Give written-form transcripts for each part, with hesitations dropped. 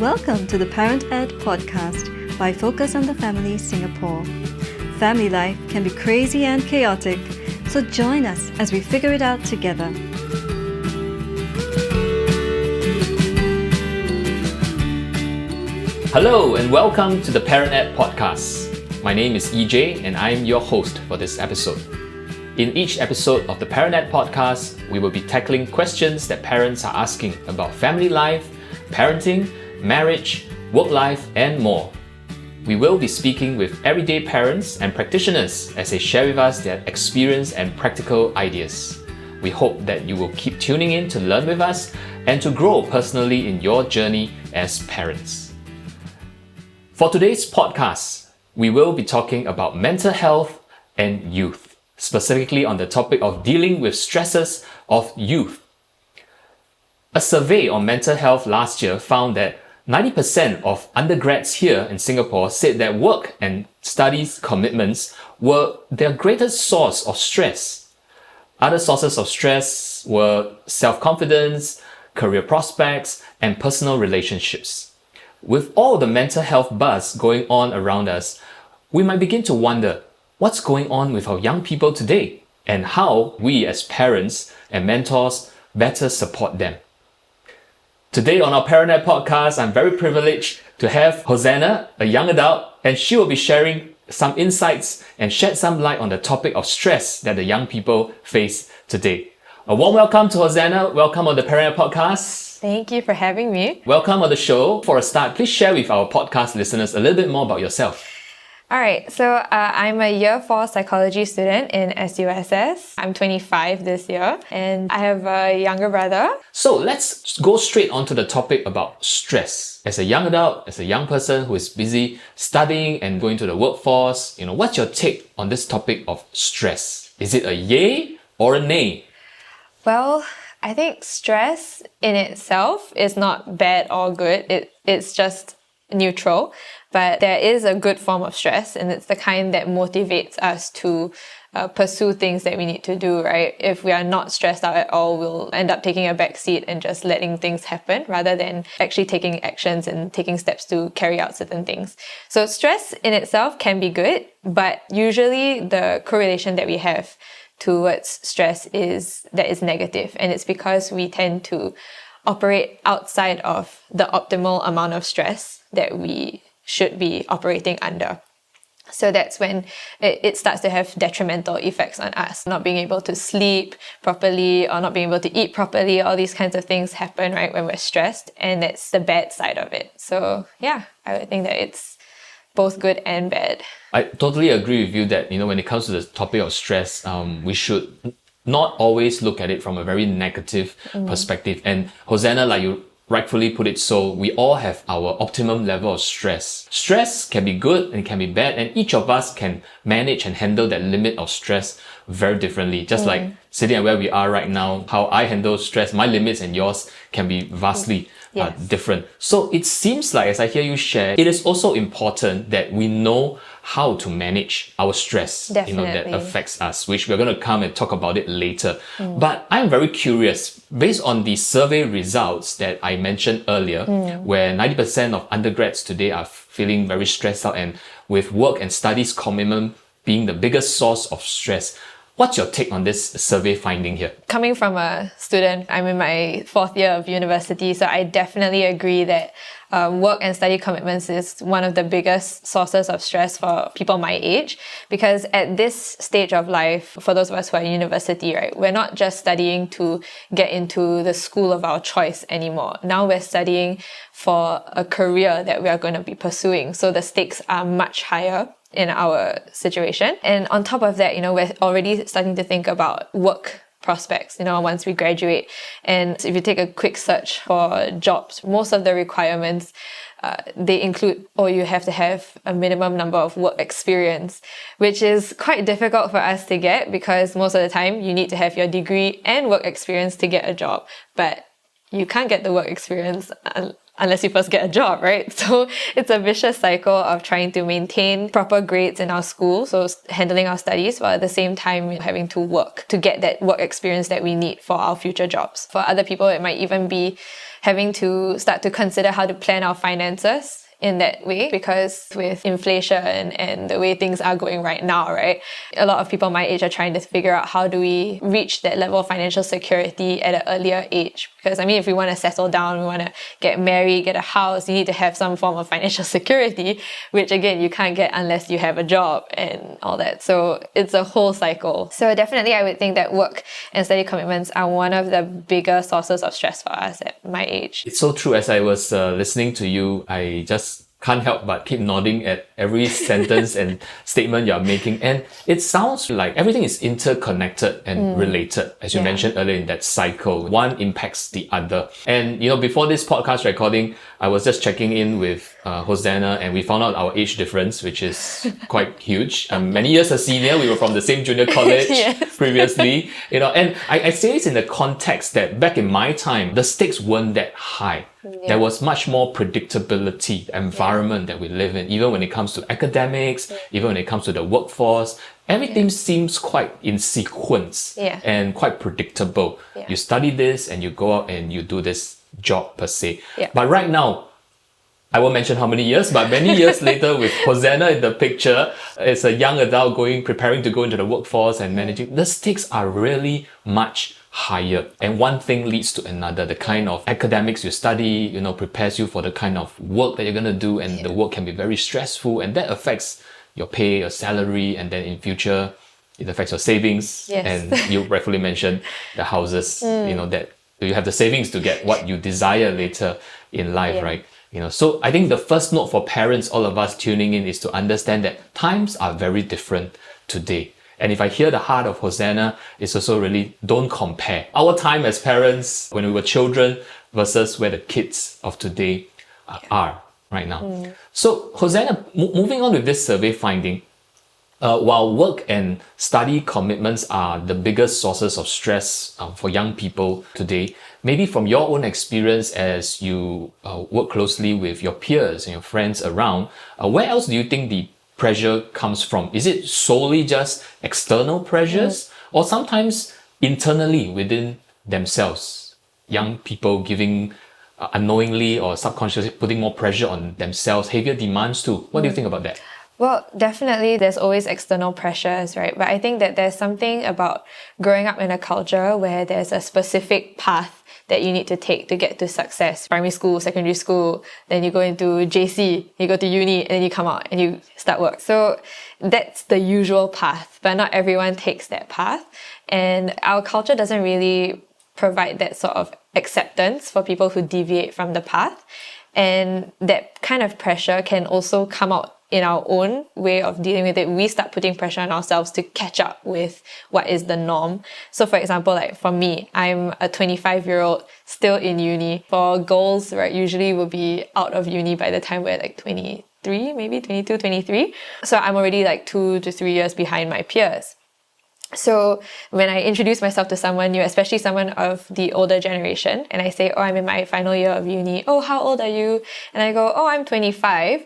Welcome to the Parent Ed podcast by Focus on the Family Singapore. Family life can be crazy and chaotic, so join us as we figure it out together. Hello and welcome to the Parent Ed podcast. My name is EJ and I'm your host for this episode. In each episode of the Parent Ed podcast, we will be tackling questions that parents are asking about family life, parenting, marriage, work life, and more. We will be speaking with everyday parents and practitioners as they share with us their experience and practical ideas. We hope that you will keep tuning in to learn with us and to grow personally in your journey as parents. For today's podcast, we will be talking about mental health and youth, specifically on the topic of dealing with stresses of youth. A survey on mental health last year found that 90% of undergrads here in Singapore said that work and studies commitments were their greatest source of stress. Other sources of stress were self-confidence, career prospects, and personal relationships. With all the mental health buzz going on around us, we might begin to wonder what's going on with our young people today and how we as parents and mentors better support them. Today on our Parent Ed podcast, I'm very privileged to have Hosanna, a young adult, and she will be sharing some insights and shed some light on the topic of stress that the young people face today. A warm welcome to Hosanna. Welcome on the Parent Ed podcast. Thank you for having me. Welcome on the show. For a start, please share with our podcast listeners a little bit more about yourself. All right, so I'm a year 4 psychology student in SUSS. I'm 25 this year and I have a younger brother. So let's go straight onto the topic about stress. As a young adult, as a young person who is busy studying and going to the workforce, what's your take on this topic of stress? Is it a yay or a nay? Well, I think stress in itself is not bad or good. It's just neutral. But there is a good form of stress, and it's the kind that motivates us to pursue things that we need to do, right? If we are not stressed out at all, we'll end up taking a back seat and just letting things happen rather than actually taking actions and taking steps to carry out certain things. So stress in itself can be good, but usually the correlation that we have towards stress is negative. And it's because we tend to operate outside of the optimal amount of stress that we should be operating under. So that's when it starts to have detrimental effects on us. Not being able to sleep properly or not being able to eat properly, all these kinds of things happen, right, when we're stressed, and that's the bad side of it. So yeah, I would think that it's both good and bad. I totally agree with you that, when it comes to the topic of stress, we should not always look at it from a very negative perspective. And Hosanna, like you rightfully put it, so we all have our optimum level of stress. Stress can be good and can be bad, and each of us can manage and handle that limit of stress very differently. Just like sitting at where we are right now, how I handle stress, my limits and yours can be vastly different. So it seems like, as I hear you share, it is also important that we know how to manage our stress, that affects us, which we're going to come and talk about it later. But I'm very curious, based on the survey results that I mentioned earlier, where 90% of undergrads today are feeling very stressed out, and with work and studies commitment being the biggest source of stress. What's your take on this survey finding here? Coming from a student, I'm in my 4th year of university, so I definitely agree that work and study commitments is one of the biggest sources of stress for people my age, because at this stage of life, for those of us who are in university, right, we're not just studying to get into the school of our choice anymore. Now we're studying for a career that we are going to be pursuing, so the stakes are much higher in our situation. And on top of that, we're already starting to think about work prospects, once we graduate. And if you take a quick search for jobs, most of the requirements, they include, you have to have a minimum number of work experience, which is quite difficult for us to get because most of the time you need to have your degree and work experience to get a job. But you can't get the work experience unless you first get a job, right? So it's a vicious cycle of trying to maintain proper grades in our school, so handling our studies, while at the same time having to work to get that work experience that we need for our future jobs. For other people, it might even be having to start to consider how to plan our finances in that way, because with inflation and the way things are going right now, right, a lot of people my age are trying to figure out how do we reach that level of financial security at an earlier age. Because I mean, if we want to settle down, we want to get married, get a house, you need to have some form of financial security, which again, you can't get unless you have a job and all that. So it's a whole cycle. So definitely I would think that work and study commitments are one of the bigger sources of stress for us at my age. It's so true. As I was listening to you, I just can't help but keep nodding at every sentence and statement you're making. And it sounds like everything is interconnected and related, as you mentioned earlier in that cycle. One impacts the other. And, before this podcast recording, I was just checking in with Hosanna, and we found out our age difference, which is quite huge. Many years a senior, we were from the same junior college previously, and I say this in the context that back in my time, the stakes weren't that high. There was much more predictability, the environment that we live in, even when it comes to academics, even when it comes to the workforce. Everything seems quite in sequence and quite predictable. You study this and you go out and you do this job per se. But right now, I won't mention how many years, but many years later with Hosanna in the picture, as a young adult preparing to go into the workforce and managing, the stakes are really much higher. And one thing leads to another. The kind of academics you study, prepares you for the kind of work that you're going to do, and the work can be very stressful, and that affects your pay, your salary, and then in future, it affects your savings. And you rightfully mentioned the houses, that you have the savings to get what you desire later in life, right? So I think the first note for parents, all of us tuning in, is to understand that times are very different today. And if I hear the heart of Hosanna, it's also really don't compare our time as parents when we were children versus where the kids of today are right now. So Hosanna, moving on with this survey finding, while work and study commitments are the biggest sources of stress for young people today, maybe from your own experience as you work closely with your peers and your friends around, where else do you think the pressure comes from? Is it solely just external pressures, or sometimes internally within themselves? Young people giving unknowingly or subconsciously putting more pressure on themselves, heavier demands too. What do you think about that? Well, definitely there's always external pressures, right? But I think that there's something about growing up in a culture where there's a specific path that you need to take to get to success. Primary school, secondary school, then you go into JC, you go to uni, and then you come out and you start work. So that's the usual path, but not everyone takes that path. And our culture doesn't really provide that sort of acceptance for people who deviate from the path. And that kind of pressure can also come out in our own way of dealing with it. We start putting pressure on ourselves to catch up with what is the norm. So for example, like for me, I'm a 25-year-old still in uni. For girls, right, usually will be out of uni by the time we're like 23, maybe 22, 23. So I'm already like 2 to 3 years behind my peers. So when I introduce myself to someone new, especially someone of the older generation, and I say, oh, I'm in my final year of uni. Oh, how old are you? And I go, oh, I'm 25.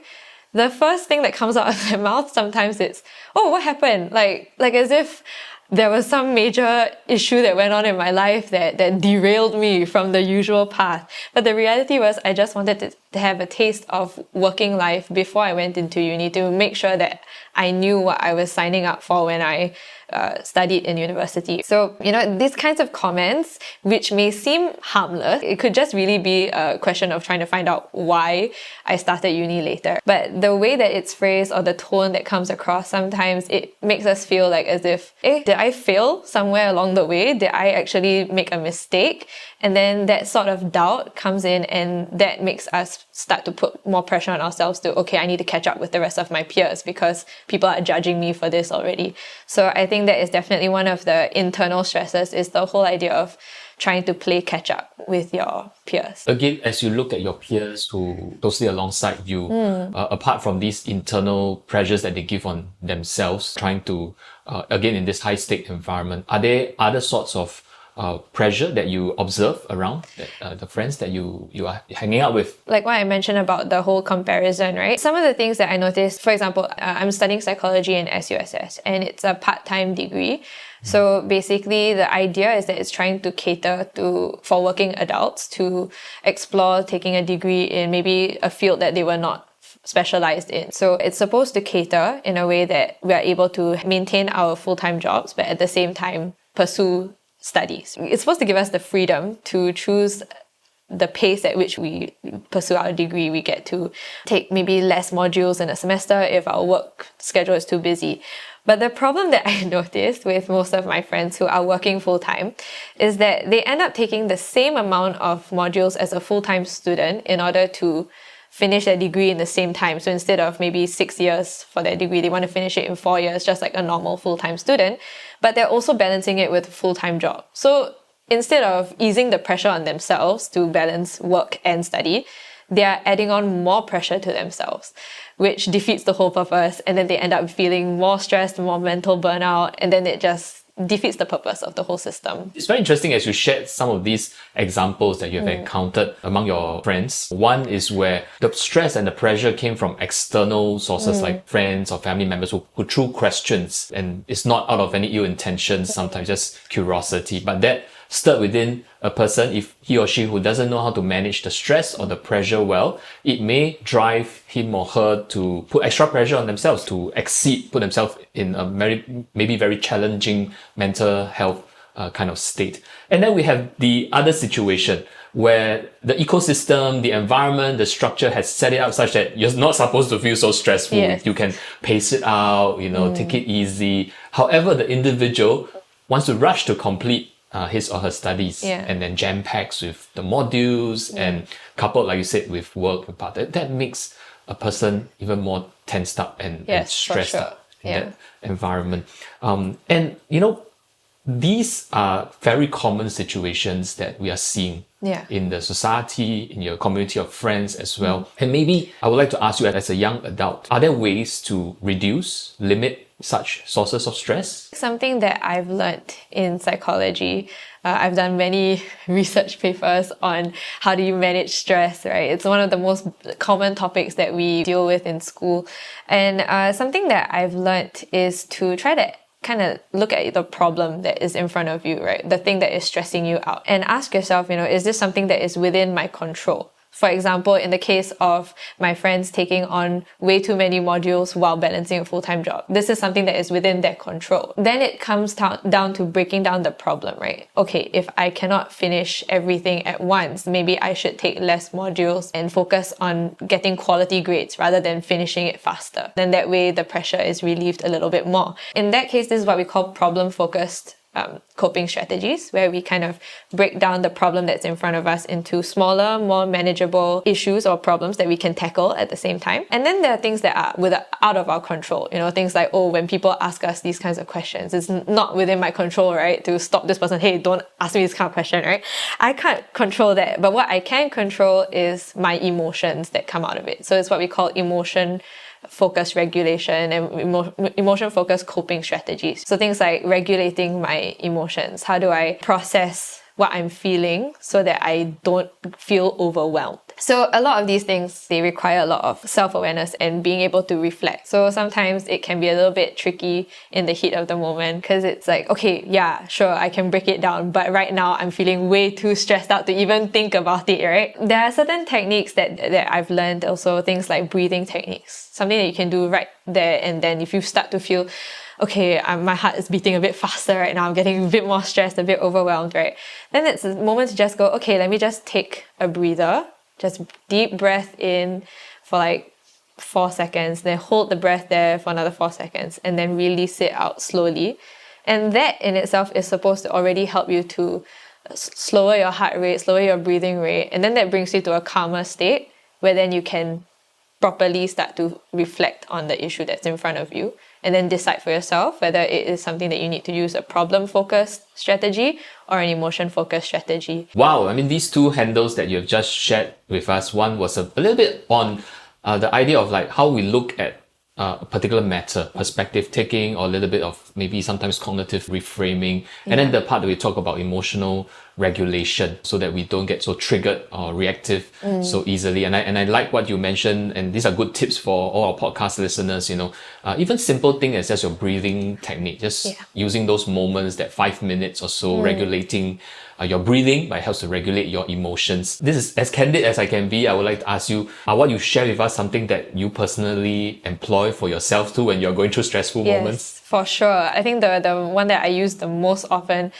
The first thing that comes out of their mouth sometimes it's, oh, what happened? Like as if there was some major issue that went on in my life that derailed me from the usual path. But the reality was I just wanted to have a taste of working life before I went into uni, to make sure that I knew what I was signing up for when I studied in university. So, these kinds of comments, which may seem harmless, it could just really be a question of trying to find out why I started uni later. But the way that it's phrased or the tone that comes across, sometimes it makes us feel like as if, did I fail somewhere along the way? Did I actually make a mistake? And then that sort of doubt comes in, and that makes us start to put more pressure on ourselves to, okay, I need to catch up with the rest of my peers because people are judging me for this already. So I think that is definitely one of the internal stresses, is the whole idea of trying to play catch up with your peers. Again, as you look at your peers who closely alongside you, apart from these internal pressures that they give on themselves, trying to, again, in this high-stake environment, are there other sorts of pressure that you observe around the friends that you are hanging out with? Like what I mentioned about the whole comparison, right? Some of the things that I noticed, for example, I'm studying psychology in SUSS and it's a part-time degree. So basically the idea is that it's trying to cater for working adults to explore taking a degree in maybe a field that they were not specialized in. So it's supposed to cater in a way that we are able to maintain our full-time jobs, but at the same time pursue studies. It's supposed to give us the freedom to choose the pace at which we pursue our degree. We get to take maybe less modules in a semester if our work schedule is too busy. But the problem that I noticed with most of my friends who are working full-time is that they end up taking the same amount of modules as a full-time student in order to finish their degree in the same time. So instead of maybe 6 years for their degree, they want to finish it in 4 years, just like a normal full-time student. But they're also balancing it with a full-time job. So instead of easing the pressure on themselves to balance work and study, they are adding on more pressure to themselves, which defeats the whole purpose. And then they end up feeling more stressed, more mental burnout, and then it just defeats the purpose of the whole system. It's very interesting as you shared some of these examples that you have encountered among your friends. One is where the stress and the pressure came from external sources like friends or family members who threw questions, and it's not out of any ill intentions, sometimes just curiosity, but that stirred within a person, if he or she who doesn't know how to manage the stress or the pressure well, it may drive him or her to put extra pressure on themselves, to put themselves in a maybe very challenging mental health kind of state. And then we have the other situation where the ecosystem, the environment, the structure has set it up such that you're not supposed to feel so stressful. Yes. You can pace it out, take it easy. However, the individual wants to rush to complete his or her studies and then jam packs with the modules and coupled, like you said, with work and part. That makes a person even more tensed up and stressed up in that environment. And these are very common situations that we are seeing in the society, in your community of friends as well. And maybe I would like to ask you, as a young adult, are there ways to limit such sources of stress? Something that I've learned in psychology, I've done many research papers on how do you manage stress, right? It's one of the most common topics that we deal with in school. And something that I've learned is to try to kind of look at the problem that is in front of you, right? The thing that is stressing you out. And ask yourself, is this something that is within my control? For example, in the case of my friends taking on way too many modules while balancing a full-time job, this is something that is within their control. Then it comes down to breaking down the problem, right? Okay, if I cannot finish everything at once, maybe I should take less modules and focus on getting quality grades rather than finishing it faster. Then that way the pressure is relieved a little bit more. In that case, this is what we call problem-focused coping strategies, where we kind of break down the problem that's in front of us into smaller, more manageable issues or problems that we can tackle at the same time. And then there are things that are out of our control, things like, when people ask us these kinds of questions, it's not within my control, right, to stop this person, hey, don't ask me this kind of question, right? I can't control that, but what I can control is my emotions that come out of it. So it's what we call emotion-focused regulation and emotion-focused coping strategies. So things like regulating my emotions. How do I process what I'm feeling so that I don't feel overwhelmed? So a lot of these things, they require a lot of self-awareness and being able to reflect. So sometimes it can be a little bit tricky in the heat of the moment because it's like, okay, yeah, sure, I can break it down, but right now I'm feeling way too stressed out to even think about it, right? There are certain techniques that I've learned also, things like breathing techniques, something that you can do right there and then. If you start to feel, okay, my heart is beating a bit faster right now, I'm getting a bit more stressed, a bit overwhelmed, right? Then it's a moment to just go, okay, let me just take a breather, just deep breath in for like 4 seconds, then hold the breath there for another 4 seconds, and then release it out slowly. And that in itself is supposed to already help you to slower your heart rate, slower your breathing rate, and then that brings you to a calmer state where then you can properly start to reflect on the issue that's in front of you and then decide for yourself whether it is something that you need to use a problem-focused strategy or an emotion-focused strategy. Wow, I mean, these two handles that you've just shared with us, one was a little bit on the idea of like how we look at a particular matter, perspective taking, or a little bit of maybe sometimes cognitive reframing. And then the part that we talk about emotional regulation, so that we don't get so triggered or reactive so easily. And I like what you mentioned, and these are good tips for all our podcast listeners, even simple thing as just your breathing technique, just using those moments, that 5 minutes or so, regulating your breathing, but it helps to regulate your emotions. This is as candid as I can be. I would like to ask you, what you share with us, something that you personally employ for yourself too when you're going through stressful moments? Yes, for sure. I think the one that I use the most often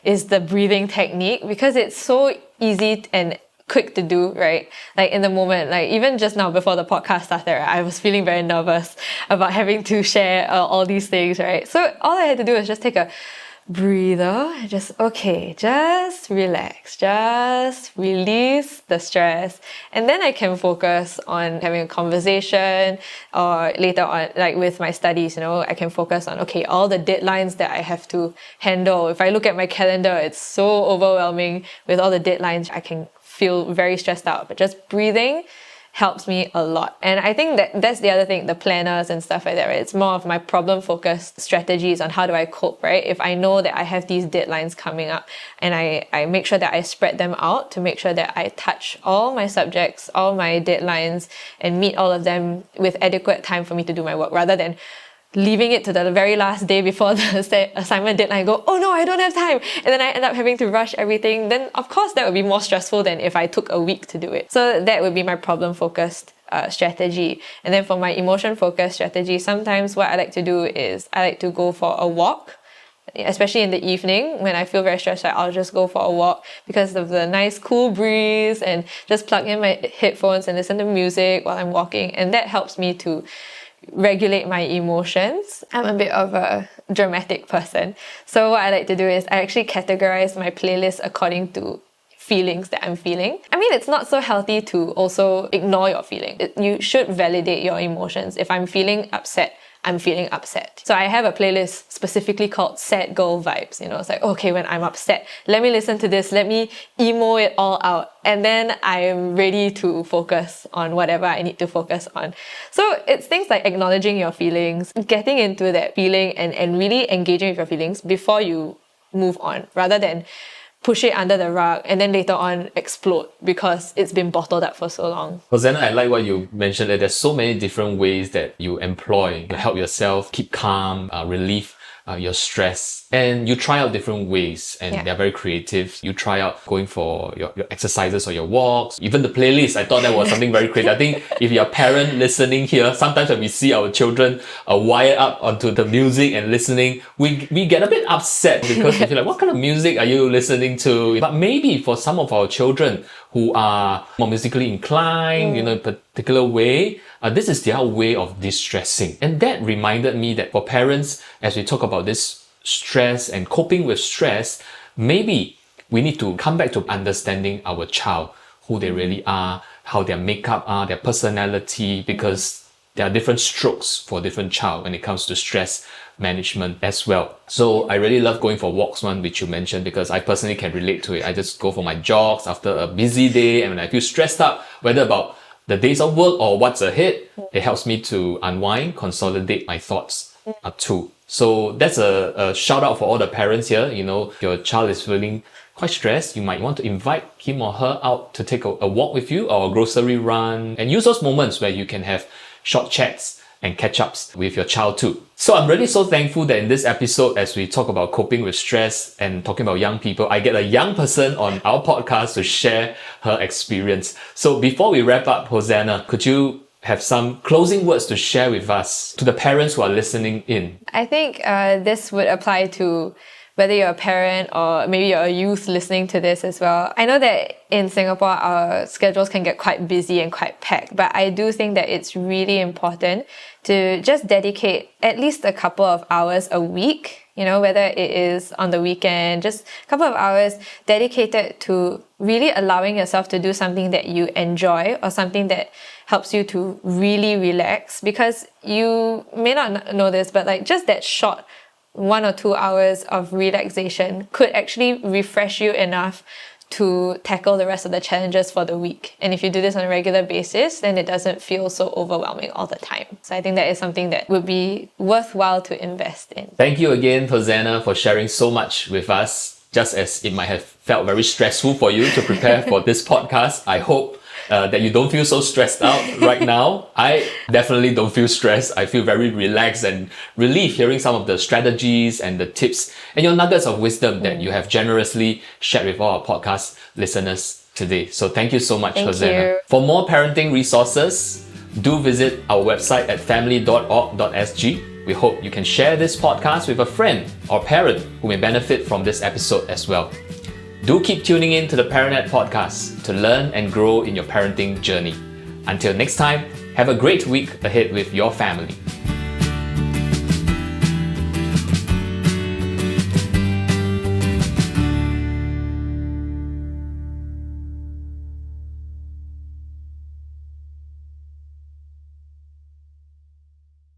is the breathing technique, because it's so easy and quick to do, right? Like in the moment, like even just now before the podcast started, right, I was feeling very nervous about having to share all these things, right? So all I had to do was just take a breather, just relax, just release the stress, and then I can focus on having a conversation, or later on, like with my studies, I can focus on, okay, all the deadlines that I have to handle. If I look at my calendar, it's so overwhelming with all the deadlines. I can feel very stressed out, but just breathing helps me a lot. And I think that's the other thing, the planners and stuff like that, right? It's more of my problem-focused strategies on how do I cope, right? If I know that I have these deadlines coming up, and I make sure that I spread them out to make sure that I touch all my subjects, all my deadlines, and meet all of them with adequate time for me to do my work, rather than leaving it to the very last day before the assignment deadline, go, oh no, I don't have time, and then I end up having to rush everything. Then of course that would be more stressful than if I took a week to do it. So that would be my problem-focused strategy. And then for my emotion-focused strategy, sometimes what I like to do is I like to go for a walk, especially in the evening when I feel very stressed out. I'll just go for a walk because of the nice cool breeze, and just plug in my headphones and listen to music while I'm walking, and that helps me to regulate my emotions. I'm a bit of a dramatic person, so what I like to do is I actually categorize my playlist according to feelings that I'm feeling. I mean, it's not so healthy to also ignore your feeling. You should validate your emotions. If I'm feeling upset, I'm feeling upset. So I have a playlist specifically called Sad Girl Vibes. It's like, okay, when I'm upset, let me listen to this, let me emo it all out, and then I'm ready to focus on whatever I need to focus on. So it's things like acknowledging your feelings, getting into that feeling, and really engaging with your feelings before you move on, rather than push it under the rug and then later on explode because it's been bottled up for so long. Hosanna, I like what you mentioned, that there's so many different ways that you employ to help yourself keep calm, relieve your stress, and you try out different ways, and they're very creative. You try out going for your exercises or your walks, even the playlist. I thought that was something very creative. I think if you're a parent listening here, sometimes when we see our children wired up onto the music and listening, we get a bit upset because we feel like, what kind of music are you listening to? But maybe for some of our children who are more musically inclined, in a particular way, this is their way of distressing. And that reminded me that for parents, as we talk about this stress and coping with stress, maybe we need to come back to understanding our child, who they really are, how their makeup are, their personality, because there are different strokes for different child when it comes to stress management as well. So I really love going for walks, one which you mentioned, because I personally can relate to it. I just go for my jogs after a busy day, and when I feel stressed out, whether about the days of work or what's ahead, it helps me to unwind, consolidate my thoughts too. So that's a shout out for all the parents here. If your child is feeling quite stressed, you might want to invite him or her out to take a walk with you, or a grocery run, and use those moments where you can have short chats and catch-ups with your child too. So I'm really so thankful that in this episode, as we talk about coping with stress and talking about young people, I get a young person on our podcast to share her experience. So before we wrap up, Hosanna, could you have some closing words to share with us, to the parents who are listening in? I think this would apply to whether you're a parent or maybe you're a youth listening to this as well. I know that in Singapore, our schedules can get quite busy and quite packed, but I do think that it's really important to just dedicate at least a couple of hours a week, whether it is on the weekend, just a couple of hours dedicated to really allowing yourself to do something that you enjoy, or something that helps you to really relax. Because you may not know this, but like just that short 1 or 2 hours of relaxation could actually refresh you enough to tackle the rest of the challenges for the week. And if you do this on a regular basis, then it doesn't feel so overwhelming all the time. So I think that is something that would be worthwhile to invest in. Thank you again, Hosanna, for sharing so much with us, just as it might have felt very stressful for you to prepare for this podcast. I hope that you don't feel so stressed out right now. I definitely don't feel stressed. I feel very relaxed and relieved hearing some of the strategies and the tips and your nuggets of wisdom that you have generously shared with all our podcast listeners today. So thank you so much, Hosanna. You. For more parenting resources, do visit our website at family.org.sg. We hope you can share this podcast with a friend or parent who may benefit from this episode as well. Do keep tuning in to the ParentNet podcast to learn and grow in your parenting journey. Until next time, have a great week ahead with your family.